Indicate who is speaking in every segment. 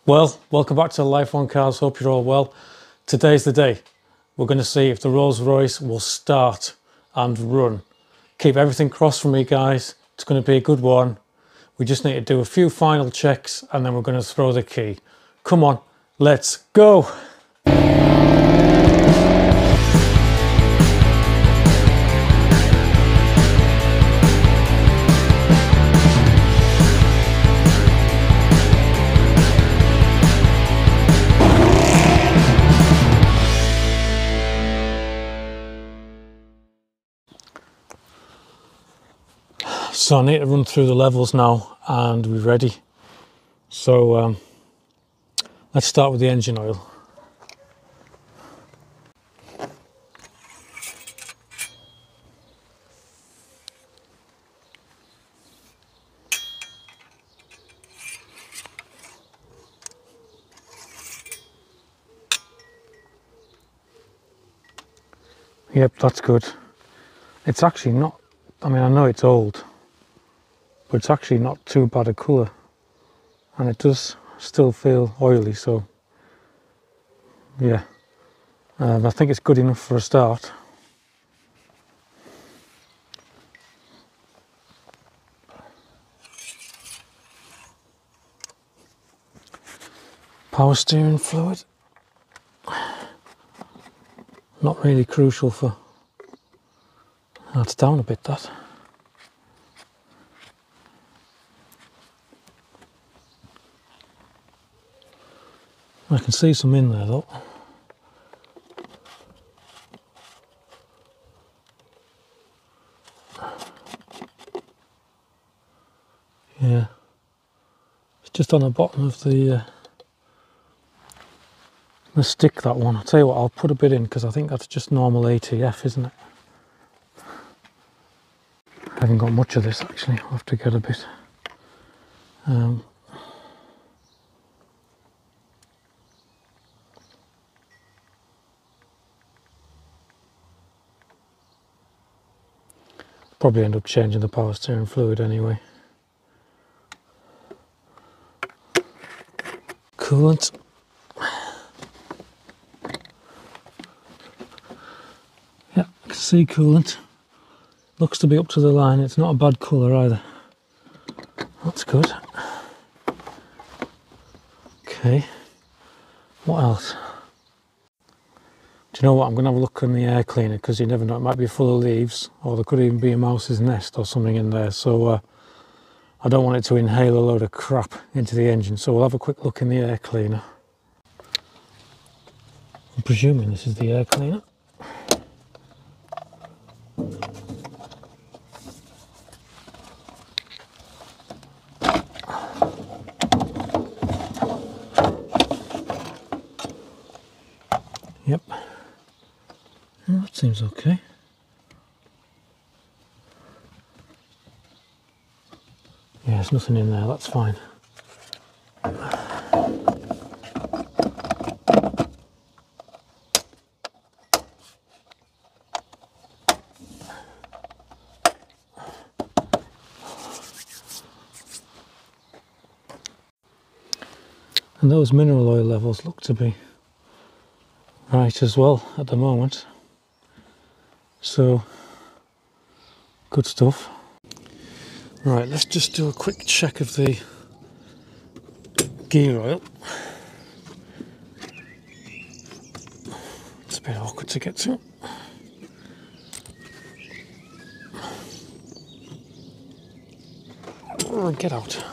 Speaker 1: Well, welcome back to Life on Cars. Hope you're all well. Today's the day. We're going to see if the Rolls Royce will start and run. Keep everything crossed for me, guys. It's going to be a good one. We just need to do a few final checks and then we're going to throw the key. Come on, let's go. So I need to run through the levels now and we're ready. So let's start with the engine oil. Yep, that's good. It's actually not, I mean, I know it's old, but it's actually not too bad a colour. And it does still feel oily, so yeah. I think it's good enough for a start. Power steering fluid. Not really crucial for, that's down a bit, that. I can see some in there though. Yeah, it's just on the bottom of the stick, that one. I'll tell you what, I'll put a bit in because I think that's just normal ATF, isn't it? I haven't got much of this actually, I'll have to get a bit. Probably end up changing the power steering fluid anyway. Coolant. Yeah, I can see coolant. Looks to be up to the line. It's not a bad colour either. That's good. Okay, what else? Do you know what? I'm going to have a look in the air cleaner because you never know, it might be full of leaves or there could even be a mouse's nest or something in there. So I don't want it to inhale a load of crap into the engine. So we'll have a quick look in the air cleaner. I'm presuming this is the air cleaner. Yep. Well, that seems okay. Yeah, there's nothing in there, that's fine. And those mineral oil levels look to be right as well at the moment. So, good stuff. Right, let's just do a quick check of the gear oil. It's a bit awkward to get to. Oh, get out.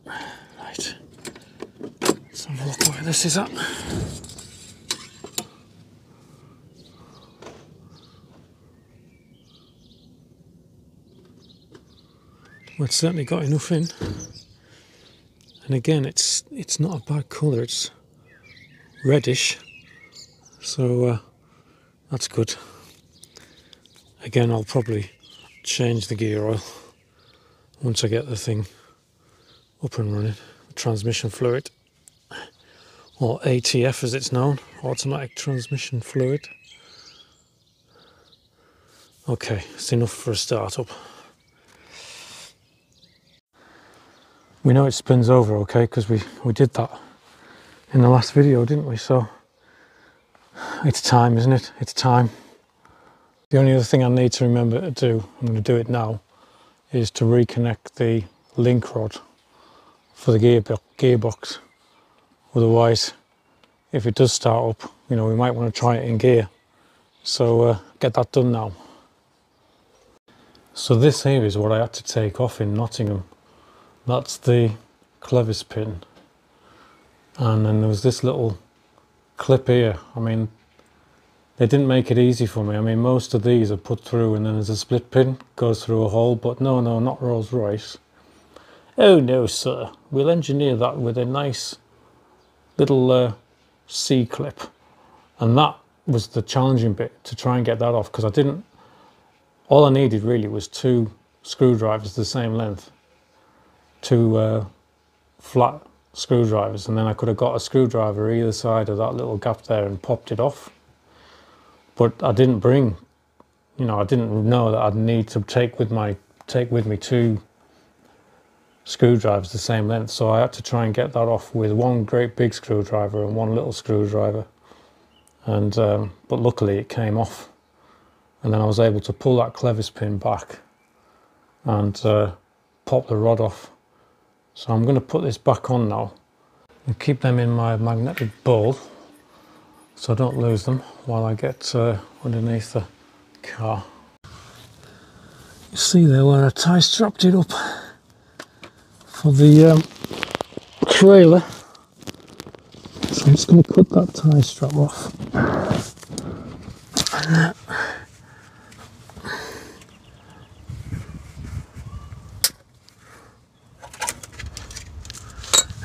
Speaker 1: Right, let's have a look where this is at. Well, it's certainly got enough in, and again it's not a bad colour, it's reddish, so That's good. Again, I'll probably change the gear oil once I get the thing up and running. The transmission fluid, or ATF as it's known, automatic transmission fluid. Okay, it's enough for a start-up. We know it spins over okay, because we did that in the last video, didn't we? So it's time, isn't it? It's time. The only other thing I need to remember to do, I'm going to do it now, is to reconnect the link rod for the gearbox. Otherwise, if it does start up, you know, we might want to try it in gear. So get that done now. So this here is what I had to take off in Nottingham. That's the clevis pin. And then there was this little clip here. I mean, they didn't make it easy for me. I mean, most of these are put through and then there's a split pin, goes through a hole, but no, not Rolls-Royce. Oh no, sir. We'll engineer that with a nice little C-clip. And that was the challenging bit, to try and get that off, because all I needed really was 2 screwdrivers the same length. 2 flat screwdrivers, and then I could have got a screwdriver either side of that little gap there and popped it off. But I didn't bring, you know, I didn't know that I'd need to take with me 2 screwdrivers the same length, so I had to try and get that off with 1 great big screwdriver and 1 little screwdriver. And but luckily it came off, and then I was able to pull that clevis pin back and pop the rod off. So I'm going to put this back on now and keep them in my magnetic bowl so I don't lose them while I get underneath the car. You see there where I tie strapped it up for the trailer. So I'm just going to cut that tie strap off.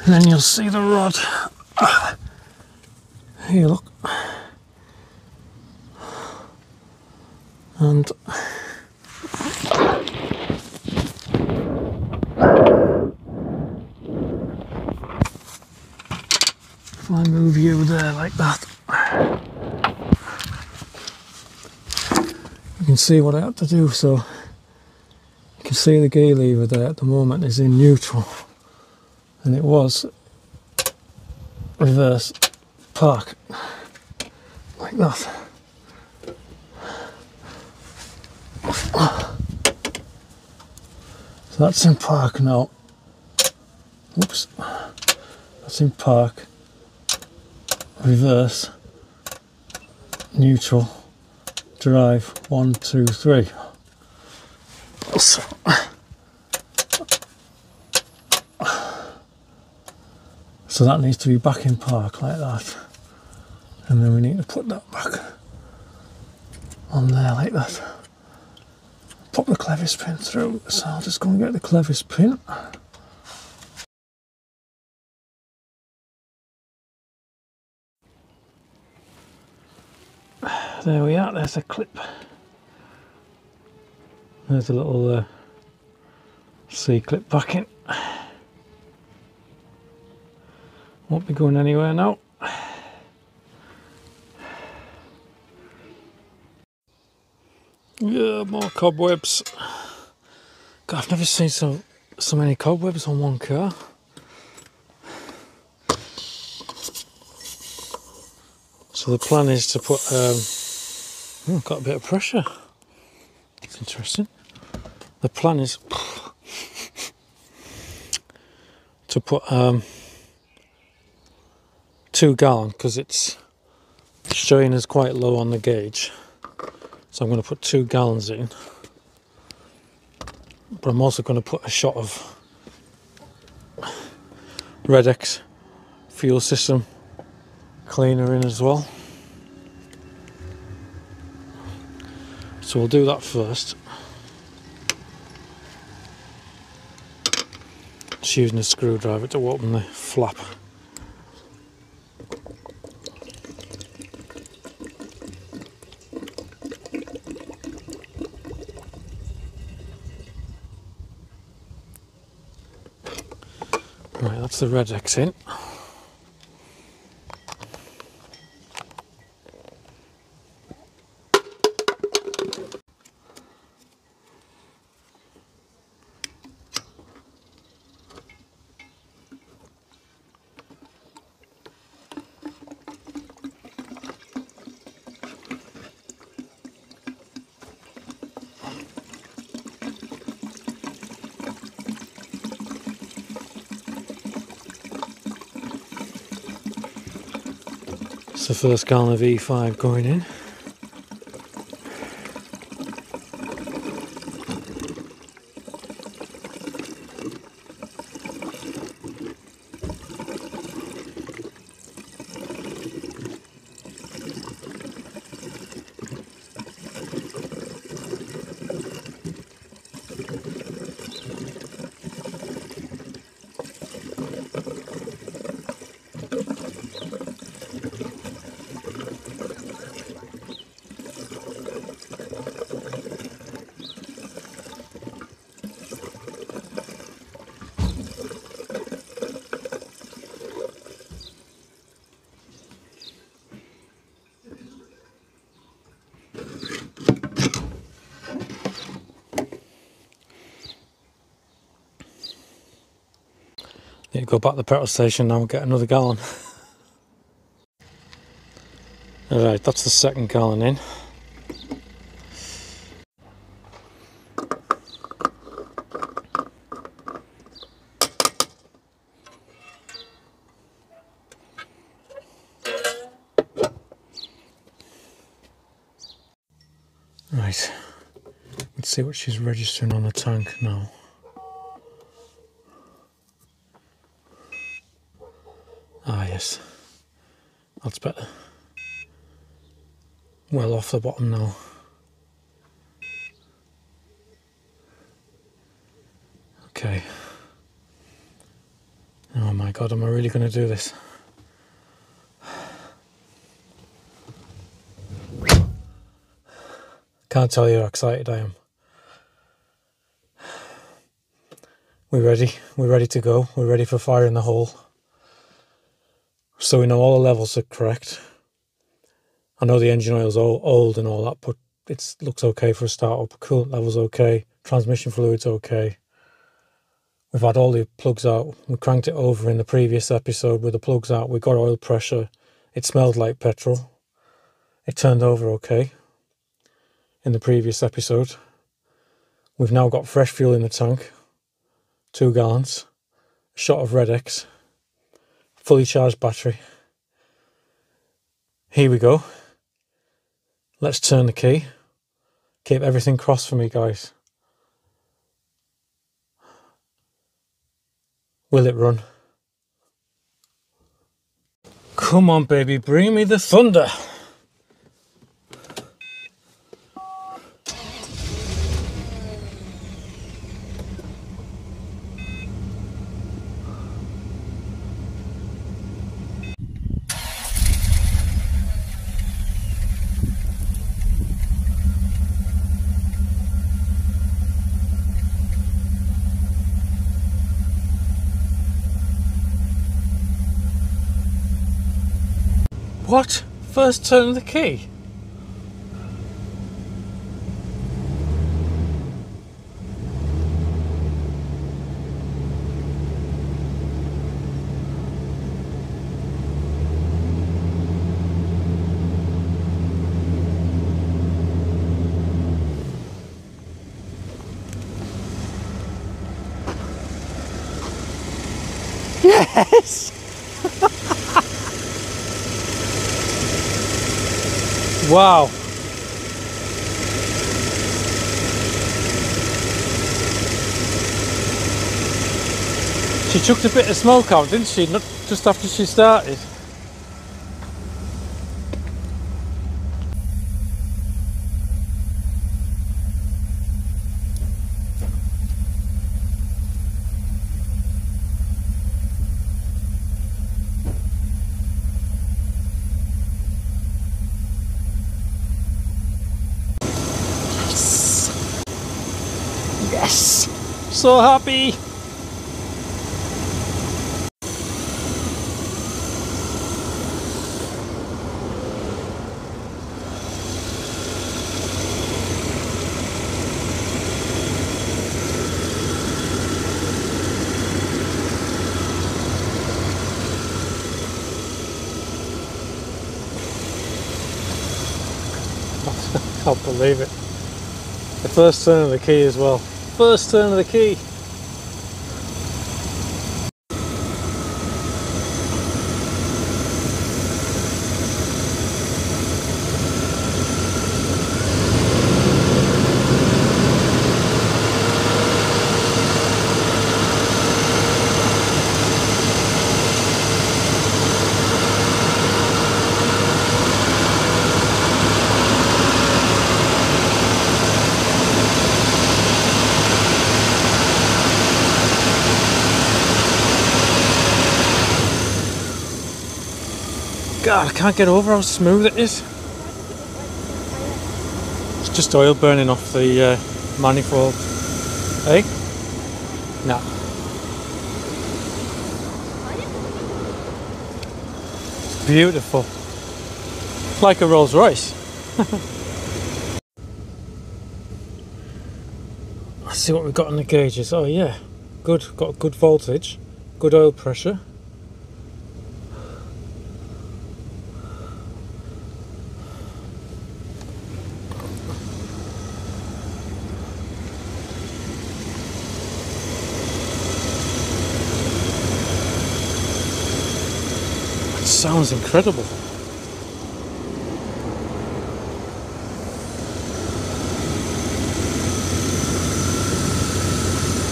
Speaker 1: And then you'll see the rod. Here, look. And if I move you there like that, you can see what I have to do. So you can see the gear lever there at the moment is in neutral, and it was reverse park like that. So that's in park now. Oops. That's in park. Reverse. Neutral. Drive. 1, 2, 3. So that needs to be back in park like that. And then we need to put that back on there like that. Pop the clevis pin through, so I'll just go and get the clevis pin. There we are, there's a clip. There's a little C-clip back in. Won't be going anywhere now. Yeah, more cobwebs. God, I've never seen so many cobwebs on one car. So the plan is to put, got a bit of pressure. It's interesting. The plan is to put 2 gallon, because it's showing us quite low on the gauge. So I'm going to put 2 gallons in, but I'm also going to put a shot of Red X fuel system cleaner in as well. So we'll do that first. Just using a screwdriver to open the flap. That's the red X in. It's the first gallon of E5 going in. Need to go back to the petrol station now and get another gallon. Alright, that's the second gallon in. Right, let's see what she's registering on the tank now. Ah yes, that's better. Well off the bottom now. Okay. Oh my god, am I really going to do this? Can't tell you how excited I am. We're ready. We're ready to go. We're ready for fire in the hole. So we know all the levels are correct. I know the engine oil's old and all that, but it looks okay for a start up. Coolant level's okay. Transmission fluid's okay. We've had all the plugs out. We cranked it over in the previous episode with the plugs out. We got oil pressure. It smelled like petrol. It turned over okay in the previous episode. We've now got fresh fuel in the tank. 2 gallons. A shot of Red X. Fully charged battery. Here we go. Let's turn the key. Keep everything crossed for me, guys. Will it run? Come on, baby, bring me the thunder. What? First turn of the key? Yes! Wow. She chucked a bit of smoke out, didn't she? Not just after she started. Yes! So happy! Can't believe it. The first turn of the key as well. First turn of the key. God, I can't get over how smooth it is. It's just oil burning off the manifold. Hey? Nah. It's beautiful. It's like a Rolls Royce. Let's see what we've got on the gauges. Oh yeah, good. Got a good voltage, good oil pressure. Sounds incredible.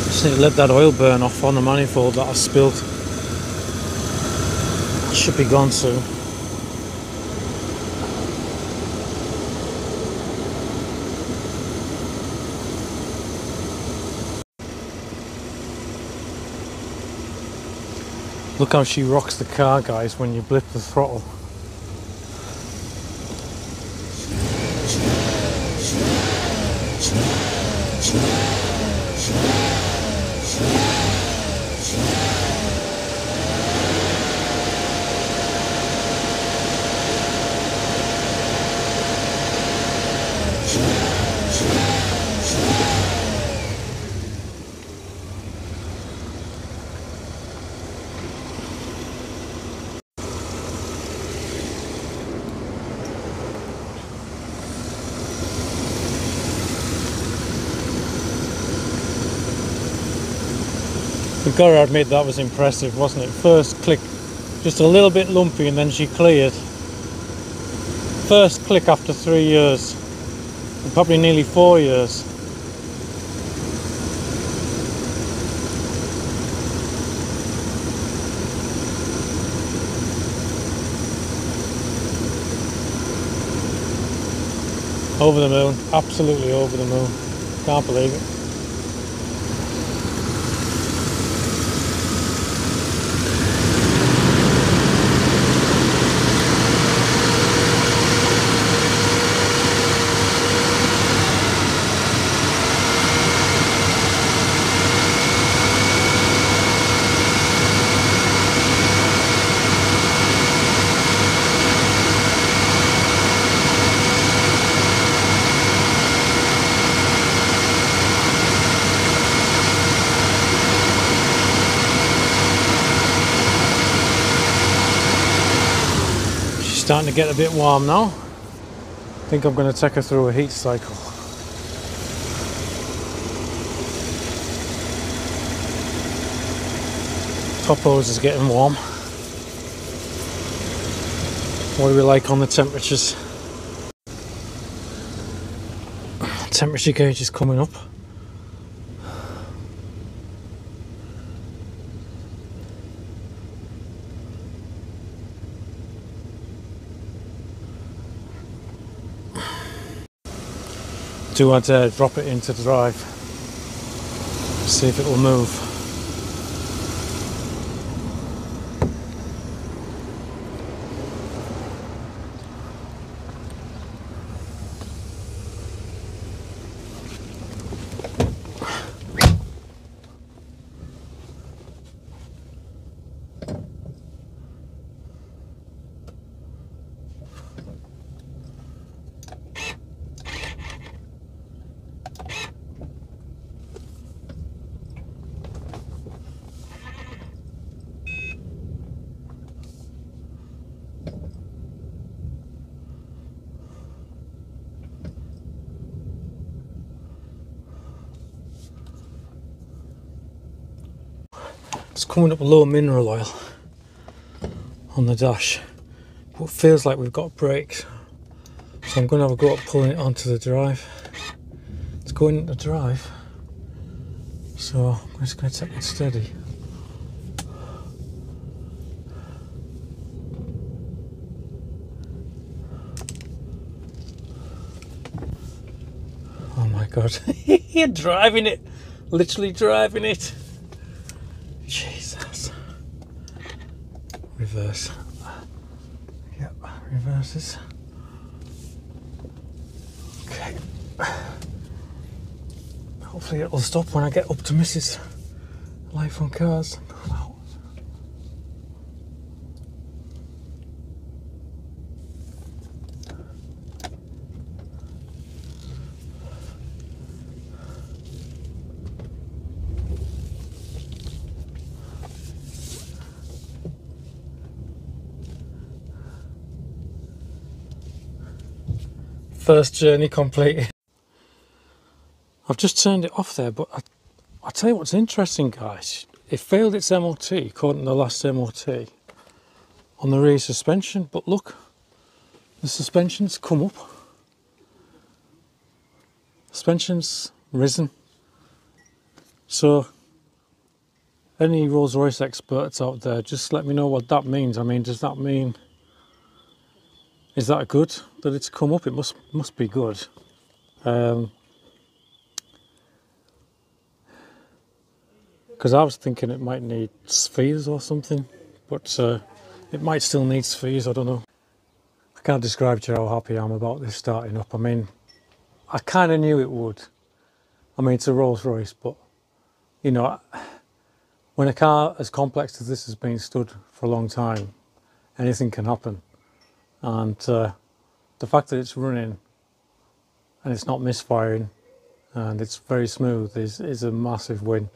Speaker 1: Just need to let that oil burn off on the manifold that I spilled. That should be gone soon. Look how she rocks the car, guys, when you blip the throttle. You've got to admit that was impressive, wasn't it? First click, just a little bit lumpy, and then she cleared. First click after 3 years, and probably nearly 4 years. Over the moon, absolutely over the moon. Can't believe it. Starting to get a bit warm now. I think I'm going to take her through a heat cycle. Top hose is getting warm. What do we like on the temperatures? Temperature gauge is coming up. Do I dare drop it into drive? See if it will move. It's coming up low mineral oil on the dash, but it feels like we've got brakes, so I'm going to have a go at pulling it onto the drive. It's going into drive, so I'm just going to take it steady. Oh my god, you're driving it, literally driving it. Jesus. Reverse. Yep, reverses. Okay. Hopefully it'll stop when I get up to Mrs. Life on Cars. First journey completed. I've just turned it off there, but I'll tell you what's interesting, guys. It failed its MOT, according to the last MOT, on the rear suspension, but look, the suspension's come up. Suspension's risen. So, any Rolls-Royce experts out there, just let me know what that means. I mean, does that mean... is that good that it's come up? It must be good. Because I was thinking it might need spheres or something, but it might still need spheres, I don't know. I can't describe to you how happy I am about this starting up. I mean, I kind of knew it would. I mean, it's a Rolls-Royce, but, you know, when a car as complex as this has been stood for a long time, anything can happen. And the fact that it's running and it's not misfiring and it's very smooth is a massive win,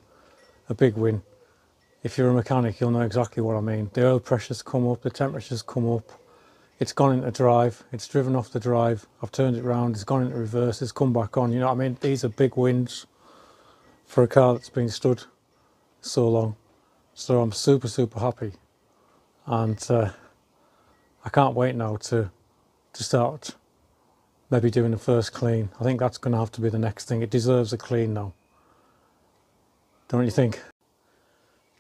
Speaker 1: a big win. If you're a mechanic, you'll know exactly what I mean. The oil pressure's come up, the temperature's come up, it's gone into drive, it's driven off the drive, I've turned it round, it's gone into reverse, it's come back on, you know what I mean? These are big wins for a car that's been stood so long. So I'm super, super happy. And I can't wait now to start maybe doing the first clean. I think that's going to have to be the next thing. It deserves a clean now. Don't you think?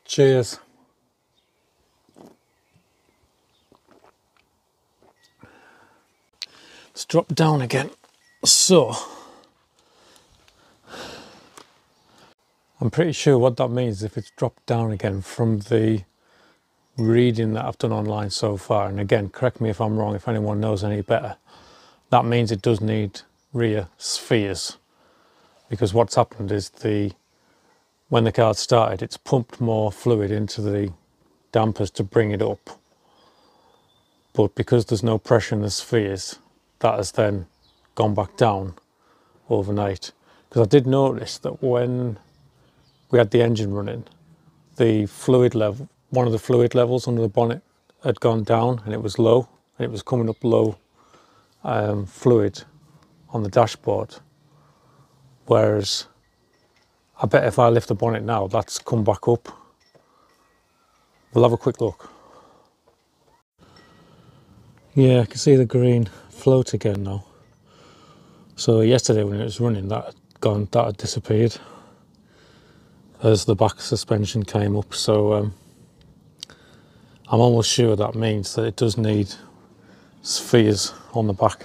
Speaker 1: Cheers. Let's drop down again. So, I'm pretty sure what that means if it's dropped down again from the reading that I've done online so far, and again, correct me if I'm wrong, if anyone knows any better, that means it does need rear spheres, because what's happened is when the car started, it's pumped more fluid into the dampers to bring it up, but because there's no pressure in the spheres, that has then gone back down overnight. Because I did notice that when we had the engine running, the fluid level, one of the fluid levels under the bonnet had gone down and it was low, and it was coming up low fluid on the dashboard, whereas I bet if I lift the bonnet now, that's come back up. We'll have a quick look. Yeah, I can see the green float again now. So yesterday when it was running, that had disappeared as the back suspension came up. So I'm almost sure that means that it does need spheres on the back,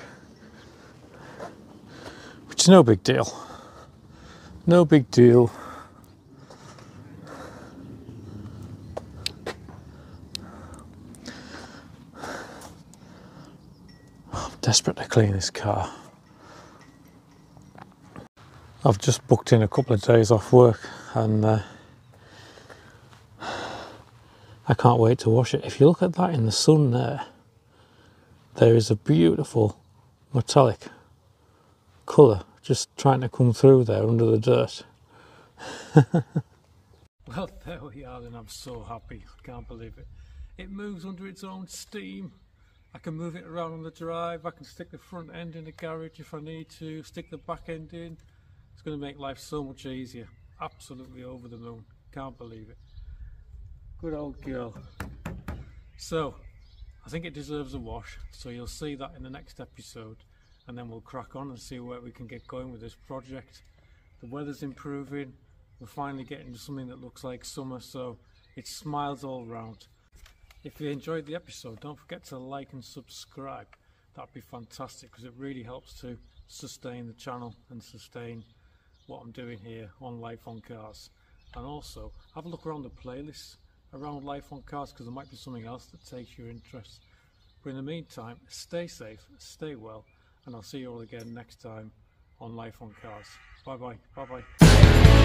Speaker 1: which is no big deal. No big deal. I'm desperate to clean this car. I've just booked in a couple of days off work and I can't wait to wash it. If you look at that in the sun there is a beautiful metallic colour just trying to come through there under the dirt. Well, there we are then. I'm so happy. I can't believe it. It moves under its own steam. I can move it around on the drive. I can stick the front end in the garage if I need to, stick the back end in. It's going to make life so much easier. Absolutely over the moon. Can't believe it. Good old girl. So, I think it deserves a wash, so you'll see that in the next episode, and then we'll crack on and see where we can get going with this project. The weather's improving, we're finally getting to something that looks like summer, so it smiles all round. If you enjoyed the episode, don't forget to like and subscribe. That'd be fantastic, because it really helps to sustain the channel and sustain what I'm doing here on Life on Cars. And also, have a look around the playlists around Life on Cars, because there might be something else that takes your interest. But in the meantime, stay safe, stay well, and I'll see you all again next time on Life on Cars. Bye bye, bye bye.